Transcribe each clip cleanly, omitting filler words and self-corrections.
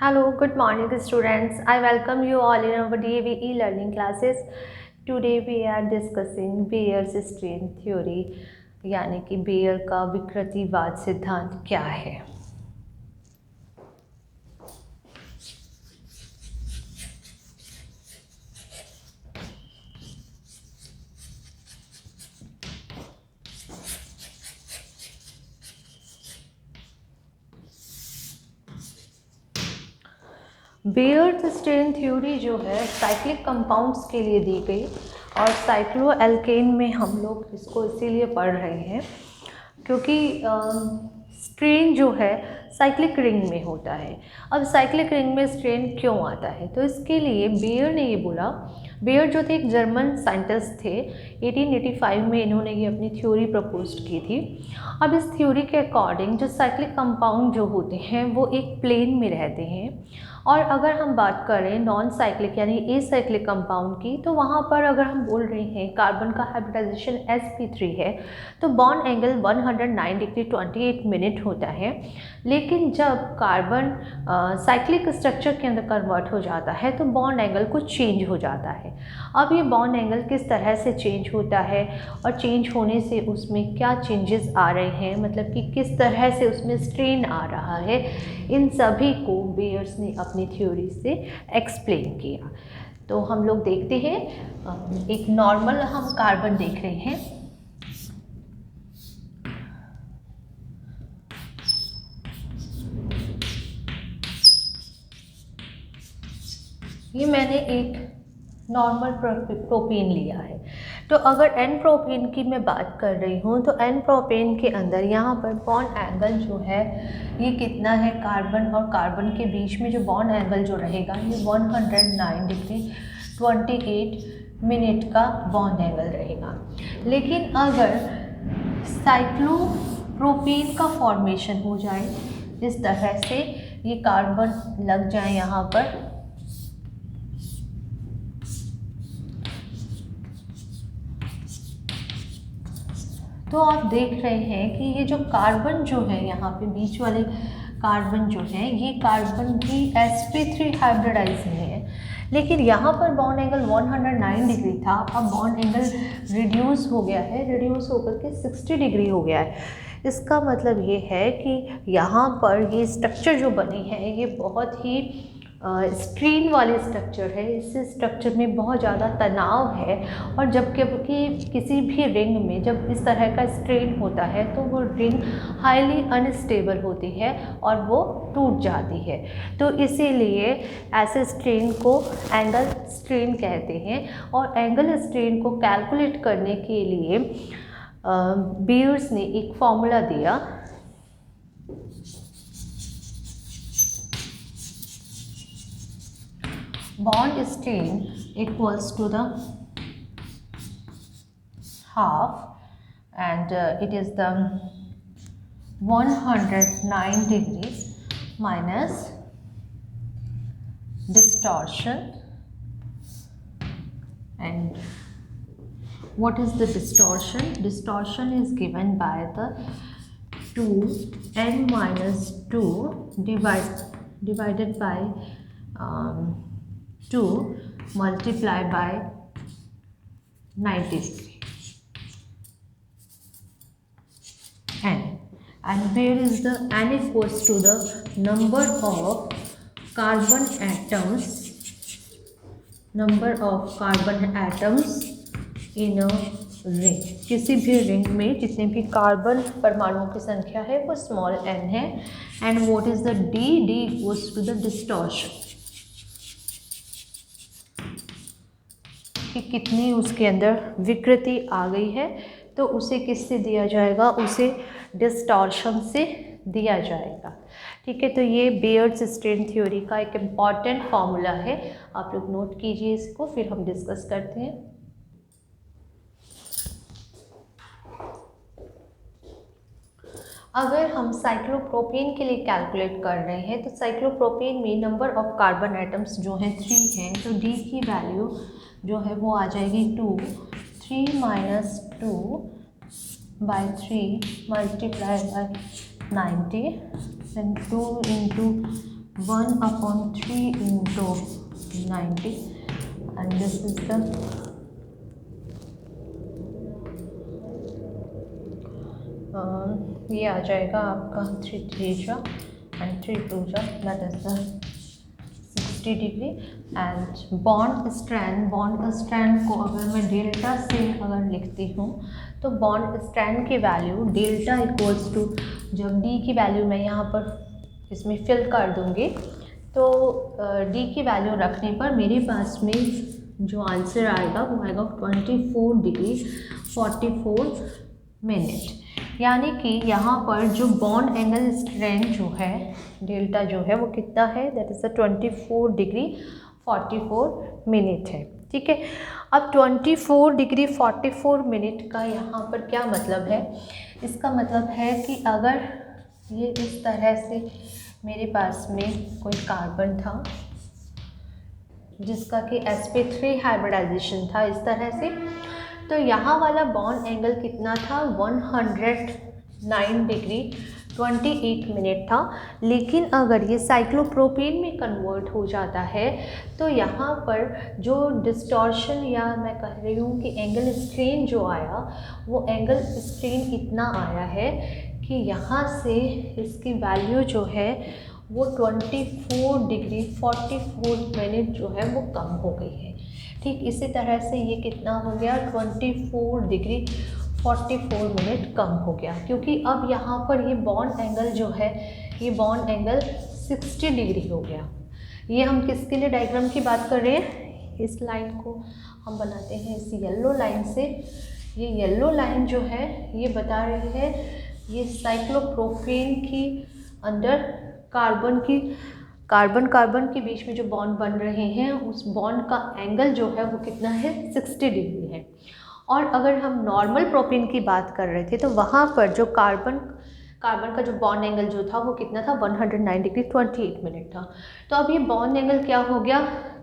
Hello, good morning students. I welcome you all in our DAV e-learning classes. Today we are discussing Bayer's strain theory यानी कि bear का विकृतिवाद सिद्धांत क्या है। Bears strain theory जो है साइक्लिक कंपाउंड्स के लिए दी गई और साइक्लोएल्केन में हम लोग इसको इसीलिए पढ़ रहे हैं क्योंकि स्ट्रेन जो है साइक्लिक रिंग में होता है। अब साइक्लिक रिंग में स्ट्रेन क्यों आता है, तो इसके लिए बेयर ने ये बोला। बेयर जो थे एक जर्मन साइंटिस्ट थे, 1885 में इन्होंने ये अपनी थ्योरी प्रपोज की थी। अब इस थ्योरी के अकॉर्डिंग जो साइक्लिक कंपाउंड जो होते हैं वो एक प्लेन में रहते हैं, और अगर हम बात करें नॉन साइक्लिक यानी एसाइक्लिक कंपाउंड की, तो वहाँ पर अगर हम बोल रहे हैं कार्बन का हाइब्रिडाइजेशन sp3 है तो बॉन्ड एंगल 109 डिग्री 28 मिनट होता है। लेकिन जब कार्बन साइक्लिक स्ट्रक्चर के अंदर कन्वर्ट हो जाता है तो बॉन्ड एंगल कुछ चेंज हो जाता है। अब ये बॉन्ड एंगल किस तरह से चेंज होता है और चेंज होने से उसमें क्या चेंजेस आ रहे हैं, मतलब कि किस तरह से उसमें स्ट्रेन आ रहा है, इन सभी को बेयर्स ने अपनी थ्योरी से एक्सप्लेन किया। तो हम लोग देखते हैं, एक नॉर्मल हम कार्बन देख रहे हैं। ये मैंने एक नॉर्मल प्रोपेन लिया है। तो अगर एन प्रोपेन की मैं बात कर रही हूँ तो एन प्रोपेन के अंदर यहाँ पर बॉन्ड एंगल जो है ये कितना है, कार्बन और कार्बन के बीच में जो बॉन्ड एंगल जो रहेगा ये 109 डिग्री 28 मिनट का बॉन्ड एंगल रहेगा। लेकिन अगर साइक्लोप्रोपेन का फॉर्मेशन हो जाए, इस तरह से ये कार्बन लग जाए यहाँ पर, तो आप देख रहे हैं कि ये जो कार्बन जो है यहाँ पे बीच वाले कार्बन जो है ये कार्बन भी sp3 हाइब्रिडाइज में है। लेकिन यहाँ पर बॉन्ड एंगल 109 डिग्री था, अब बॉन्ड एंगल रिड्यूस हो गया है, रिड्यूस होकर के 60 डिग्री हो गया है। इसका मतलब ये है कि यहाँ पर ये स्ट्रक्चर जो बनी है ये बहुत ही स्ट्रेन वाले स्ट्रक्चर है। इस स्ट्रक्चर में बहुत ज़्यादा तनाव है, और जब कि किसी भी रिंग में जब इस तरह का स्ट्रेन होता है तो वो रिंग हाईली अनस्टेबल होती है और वो टूट जाती है। तो इसीलिए ऐसे स्ट्रेन को एंगल स्ट्रेन कहते हैं। और एंगल स्ट्रेन को कैलकुलेट करने के लिए बेयर्स ने एक फॉर्मूला दिया। Bond strain equals to the half, and it is the 109 degrees minus distortion. And what is the distortion? Distortion is given by the 2n minus 2 divided by 2 multiplied by 90 degree and where is the n equals to the number of carbon atoms in a ring. किसी भी ring में जितने भी carbon परमाणुओं की संख्या है वो स्मॉल n है। And what is the d equals to the distortion, कि कितनी उसके अंदर विकृति आ गई है, तो उसे किससे दिया जाएगा, उसे डिस्टॉर्शन से दिया जाएगा। ठीक है, तो ये बेयर्स स्ट्रेन थ्योरी का एक इम्पॉर्टेंट फॉर्मूला है, आप लोग नोट कीजिए इसको, फिर हम डिस्कस करते हैं। अगर हम साइक्लोप्रोपेन के लिए कैलकुलेट कर रहे हैं तो साइक्लोप्रोपेन में नंबर ऑफ कार्बन एटम्स जो हैं 3 हैं, तो D की वैल्यू जो है वो आ जाएगी 2, 3 minus 2 by 3 multiply by 90 and 2 into 1/3 into 90 and this is the ये आ जाएगा आपका 3 3 and 3 2 that is the 60 degree. And bond strand को अगर मैं डेल्टा से अगर लिखती हूँ तो बॉन्ड स्ट्रैंड की वैल्यू डेल्टा इक्वल्स टू, जब डी की वैल्यू मैं यहाँ पर इसमें फिल कर दूँगी तो डी की वैल्यू रखने पर मेरे पास में जो आंसर आएगा वो आएगा 24 डिग्री 44 मिनट। यानी कि यहाँ पर जो बॉन्ड एंगल स्ट्रेंथ जो है डेल्टा जो है वो कितना है, दैट इज़ 24 डिग्री 44 मिनट है। ठीक है, अब 24 डिग्री 44 मिनट का यहाँ पर क्या मतलब है, इसका मतलब है कि अगर ये इस तरह से मेरे पास में कोई कार्बन था जिसका कि sp3 हाइब्रिडाइजेशन था इस तरह से, तो यहाँ वाला बॉन्ड एंगल कितना था 109 डिग्री 28 मिनट था। लेकिन अगर ये साइक्लोप्रोपेन में कन्वर्ट हो जाता है तो यहाँ पर जो डिस्टॉर्शन या मैं कह रही हूँ कि एंगल स्ट्रेन जो आया वो एंगल स्ट्रेन इतना आया है कि यहाँ से इसकी वैल्यू जो है वो 24 डिग्री 44 मिनट जो है वो कम हो गई है। ठीक इसी तरह से ये कितना हो गया 24 डिग्री 44 मिनट कम हो गया, क्योंकि अब यहाँ पर ये बॉन्ड एंगल जो है ये बॉन्ड एंगल 60 डिग्री हो गया। ये हम किसके लिए डायग्राम की बात कर रहे हैं, इस लाइन को हम बनाते हैं इस येलो लाइन से। ये येलो लाइन जो है ये बता रही है ये साइक्लोप्रोपेन की अंदर कार्बन के बीच में जो बॉन्ड बन रहे हैं उस बॉन्ड का एंगल जो है वो कितना है 60 डिग्री है। और अगर हम नॉर्मल प्रोपेन की बात कर रहे थे तो वहाँ पर जो कार्बन का जो बॉन्ड एंगल जो था वो कितना था 109 डिग्री 28 मिनट था। तो अब ये बॉन्ड एंगल क्या हो गया,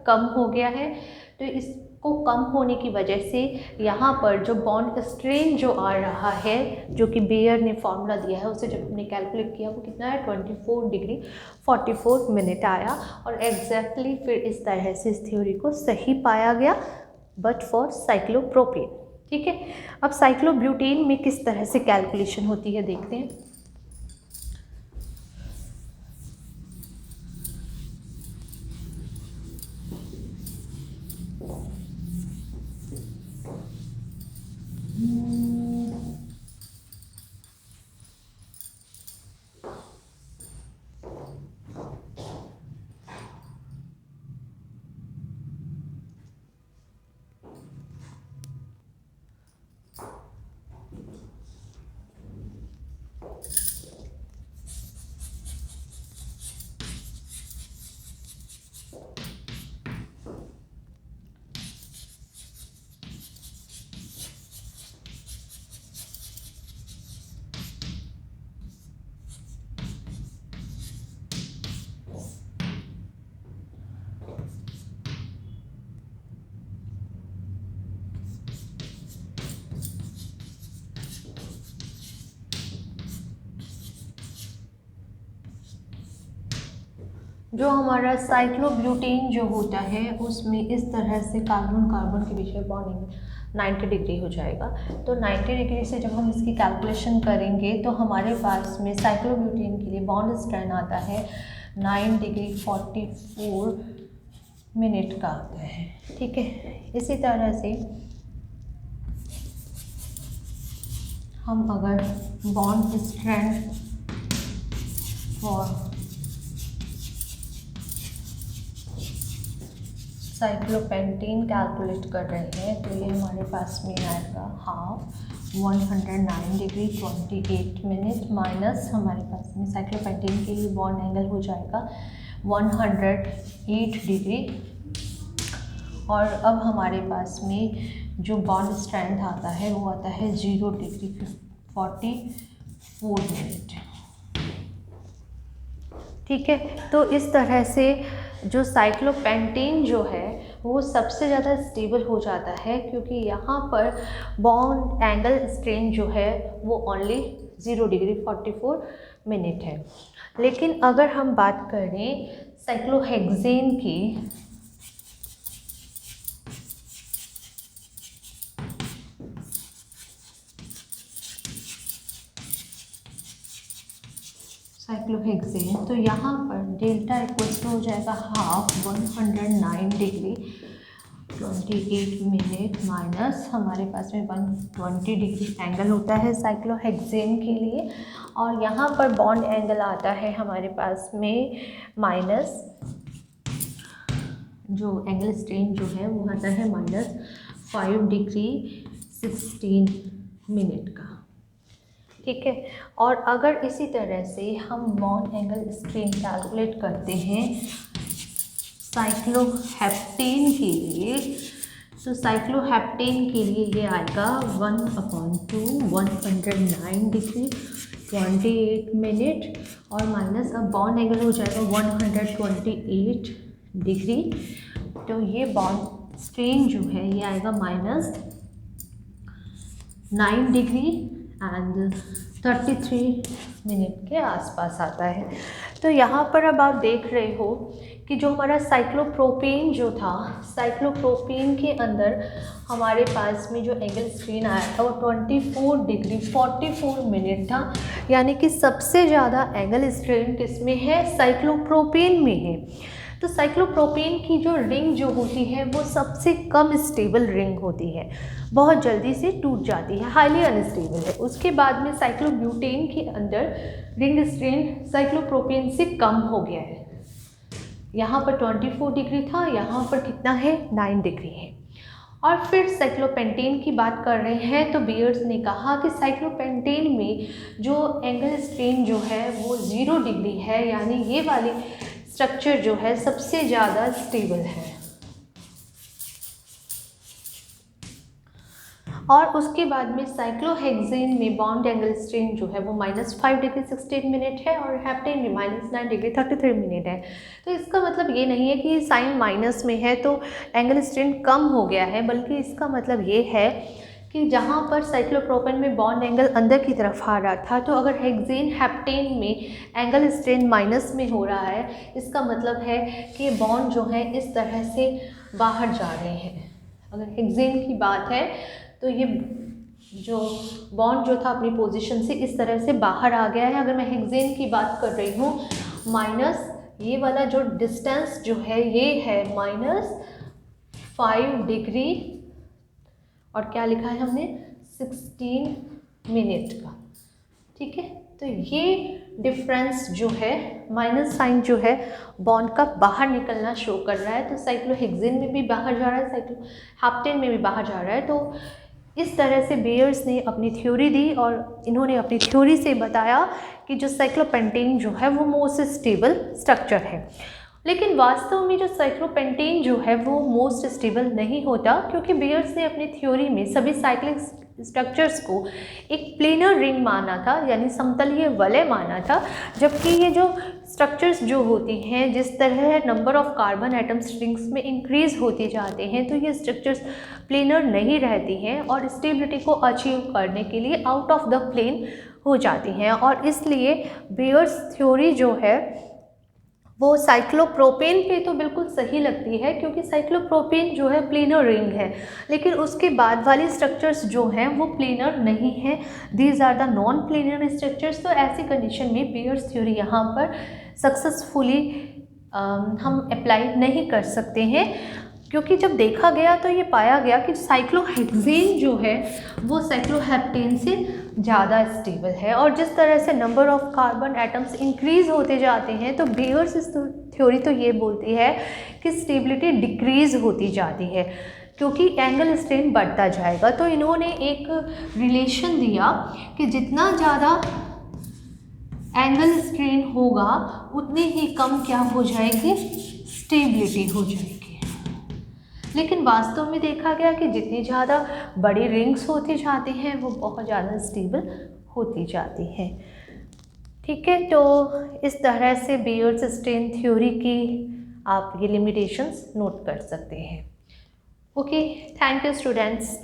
कम हो गया है। तो इसको कम होने की वजह से यहाँ पर जो बॉन्ड स्ट्रेन जो आ रहा है, जो कि बेयर ने फॉर्मूला दिया है उसे जब हमने कैलकुलेट किया वो कितना है 24 डिग्री 44 मिनट आया। और एग्जैक्टली फिर इस तरह से इस थ्योरी को सही पाया गया बट फॉर साइक्लोप्रोपेन। ठीक है, अब साइक्लोब्यूटेन में किस तरह से कैलकुलेशन होती है देखते हैं। जो हमारा साइक्लोब्यूटेन जो होता है उसमें इस तरह से कार्बन के बीच में बॉन्डिंग 90 डिग्री हो जाएगा। तो 90 डिग्री से जब हम इसकी कैलकुलेशन करेंगे तो हमारे पास में साइक्लोब्यूटेन के लिए बॉन्ड स्ट्रेन आता है 9 डिग्री 44 मिनट का आता है। ठीक है, इसी तरह से हम अगर bond strain for cyclopentane calculate कर रहे हैं तो ये हमारे पास में आएगा हाफ 109 डिग्री 28 मिनट माइनस हमारे पास में साइक्लोपेंटेन के लिए बॉन्ड एंगल हो जाएगा 108 डिग्री। और अब हमारे पास में जो बॉन्ड स्ट्रेंथ आता है वो आता है 0 डिग्री 44 मिनट। ठीक है, तो इस तरह से जो साइक्लोपेंटेन जो है वो सबसे ज़्यादा स्टेबल हो जाता है, क्योंकि यहाँ पर बॉन्ड एंगल स्ट्रेन जो है वो ओनली 0 डिग्री 44 मिनट है। लेकिन अगर हम बात करें साइक्लोहेक्सेन की, तो यहाँ पर डेल्टा इक्वल्स टू हो जाएगा हाफ 109 डिग्री 28 मिनट माइनस हमारे पास में 120 डिग्री एंगल होता है साइक्लोहेक्सेन के लिए, और यहाँ पर बॉन्ड एंगल आता है हमारे पास में माइनस, जो एंगल स्ट्रेन जो है वो आता है -5 डिग्री 16 मिनट का। ठीक है, और अगर इसी तरह से हम बॉन्ड एंगल स्ट्रेन कैलकुलेट करते हैं साइक्लोहेप्टेन के लिए, तो साइक्लोहेप्टेन के लिए ये आएगा 1/2 109 डिग्री 28 मिनट और माइनस, अब बॉन्ड एंगल हो जाएगा 128 डिग्री, तो ये बॉन्ड स्ट्रेन जो है ये आएगा -9 डिग्री एंड 33 मिनट के आसपास आता है। तो यहाँ पर अब आप देख रहे हो कि जो हमारा साइक्लोप्रोपेन जो था, साइक्लोप्रोपेन के अंदर हमारे पास में जो एंगल स्ट्रेन आया था वो 24 डिग्री 44 मिनट था, यानी कि सबसे ज़्यादा एंगल स्ट्रेन किसमें है, साइक्लोप्रोपेन में है। तो साइक्लोप्रोपेन की जो रिंग जो होती है वो सबसे कम स्टेबल रिंग होती है, बहुत जल्दी से टूट जाती है, हाईली अनस्टेबल है। उसके बाद में साइक्लोब्यूटेन के अंदर रिंग स्ट्रेन साइक्लोप्रोपेन से कम हो गया है, यहाँ पर 24 डिग्री था, यहाँ पर कितना है 9 डिग्री है। और फिर साइक्लोपेंटेन की बात कर रहे हैं, तो बियर्स ने कहा कि साइक्लोपेंटेन में जो एंगल स्ट्रेन जो है वो 0 डिग्री है, यानी ये वाली स्ट्रक्चर जो है सबसे ज़्यादा स्टेबल है। और उसके बाद में साइक्लोहेक्सेन में बॉन्ड एंगल स्ट्रेन जो है वो -5 डिग्री 16 मिनट है और हेप्टेन में -9 डिग्री 33 मिनट है। तो इसका मतलब ये नहीं है कि साइन माइनस में है तो एंगल स्ट्रेन कम हो गया है, बल्कि इसका मतलब ये है कि जहाँ पर साइक्लोप्रोपेन में बॉन्ड एंगल अंदर की तरफ आ रहा था, तो अगर हेक्सेन हेप्टेन में एंगल स्ट्रेन माइनस में हो रहा है, इसका मतलब है कि बॉन्ड जो है इस तरह से बाहर जा रहे हैं। अगर हेक्सेन की बात है तो ये जो बॉन्ड जो था अपनी पोजीशन से इस तरह से बाहर आ गया है। अगर मैं हेक्सेन की बात कर रही हूँ, माइनस ये वाला जो डिस्टेंस जो है ये है -5 डिग्री और क्या लिखा है हमने 16 मिनट का। ठीक है, तो ये डिफरेंस जो है माइनस साइन जो है बॉन्ड का बाहर निकलना शो कर रहा है। तो साइक्लोहेक्सेन में भी बाहर जा रहा है, साइक्लोहेप्टेन में भी बाहर जा रहा है। तो इस तरह से बेयर्स ने अपनी थ्योरी दी और इन्होंने अपनी थ्योरी से बताया कि जो साइक्लोपेंटेन जो है वो मोस्ट स्टेबल स्ट्रक्चर है। लेकिन वास्तव में जो साइक्लोपेंटेन जो है वो मोस्ट स्टेबल नहीं होता, क्योंकि बेयर्स ने अपनी थ्योरी में सभी साइक्लिक स्ट्रक्चर्स को एक प्लेनर रिंग माना था, यानी समतलीय वलय माना था, जबकि ये जो स्ट्रक्चर्स जो होती हैं, जिस तरह number of carbon atoms rings में इंक्रीज होते जाते हैं, तो ये स्ट्रक्चर्स प्लेनर नहीं रहती हैं और स्टेबिलिटी को अचीव करने के लिए आउट ऑफ द प्लेन हो जाती हैं। और इसलिए बेयर्स थ्योरी जो है वो साइक्लोप्रोपेन पे तो बिल्कुल सही लगती है, क्योंकि साइक्लोप्रोपेन जो है प्लेनर रिंग है, लेकिन उसके बाद वाली स्ट्रक्चर्स जो हैं वो प्लेनर नहीं है, these are the non planar structures. तो ऐसी कंडीशन में बेयर्स थ्योरी यहाँ पर सक्सेसफुली हम अप्लाई नहीं कर सकते हैं, क्योंकि जब देखा गया तो ये पाया गया कि साइक्लोहेक्सेन जो है वो साइक्लोहेप्टेन से ज़्यादा स्टेबल है। और जिस तरह से number of carbon atoms increase होते जाते हैं, तो बेयर्स थ्योरी तो ये बोलती है कि स्टेबिलिटी डिक्रीज़ होती जाती है, क्योंकि एंगल स्ट्रेन बढ़ता जाएगा। तो इन्होंने एक रिलेशन दिया कि जितना ज़्यादा एंगल स्ट्रेन होगा उतनी ही कम क्या हो जाएगी, स्टेबिलिटी हो जाएगी। लेकिन वास्तव में देखा गया कि जितनी ज़्यादा बड़ी रिंग्स होती जाती हैं वो बहुत ज़्यादा स्टेबल होती जाती हैं। ठीक है, तो इस तरह से बेयर्स स्ट्रेन थ्योरी की आप ये लिमिटेशंस नोट कर सकते हैं। Okay, thank you students.